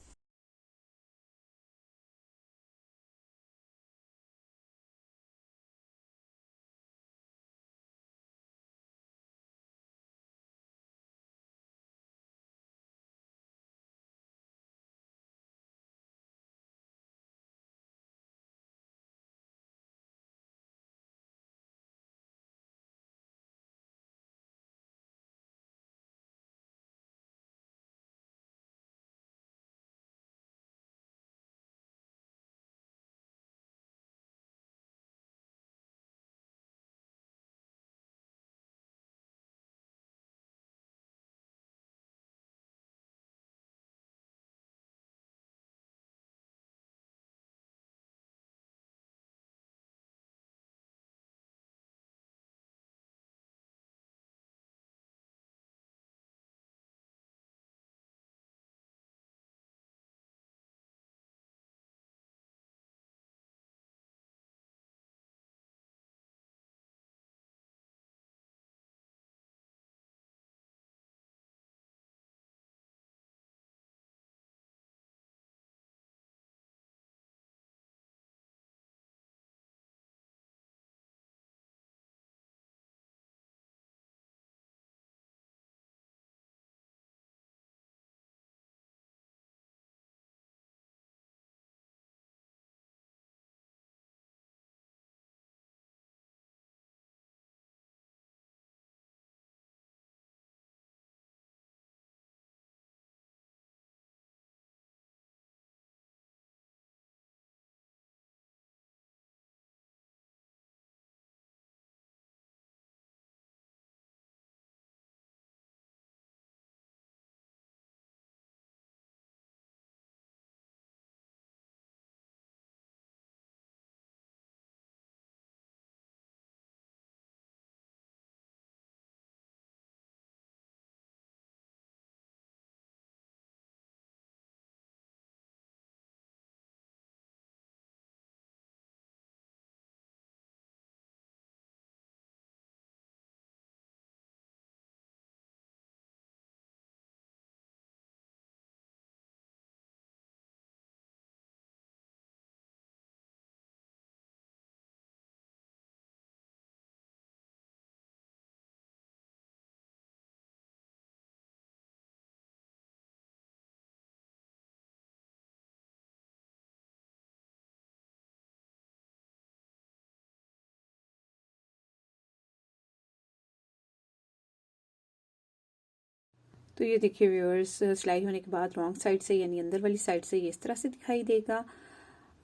तो ये देखिए व्यूअर्स, सिलाई होने के बाद रॉन्ग साइड से यानी अंदर वाली साइड से ये इस तरह से दिखाई देगा।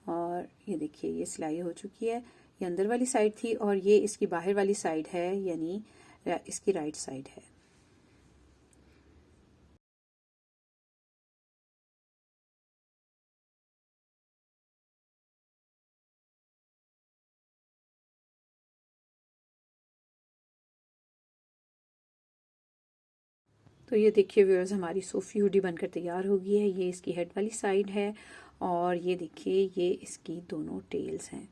और ये देखिए ये सिलाई हो चुकी है। ये अंदर वाली साइड थी और ये इसकी बाहर वाली साइड है, यानी इसकी राइट साइड है। तो ये देखिए व्यूअर्स, हमारी सूफी हुडी बनकर तैयार हो गई है। ये इसकी हेड वाली साइड है और ये देखिए ये इसकी दोनों टेल्स हैं।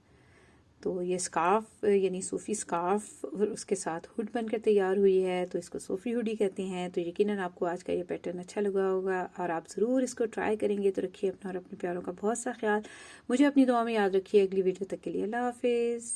तो ये स्कार्फ यानी सूफी स्कार्फ उसके साथ हुड बनकर तैयार हुई है, तो इसको सूफी हुडी कहते हैं। तो यकीनन आपको आज का ये पैटर्न अच्छा लगा होगा और आप ज़रूर इसको ट्राई करेंगे। तो रखिए अपना और अपने प्यारों का बहुत सा ख्याल। मुझे अपनी दुआ में याद रखिए। अगली वीडियो तक के लिए अल्लाह हाफिज़।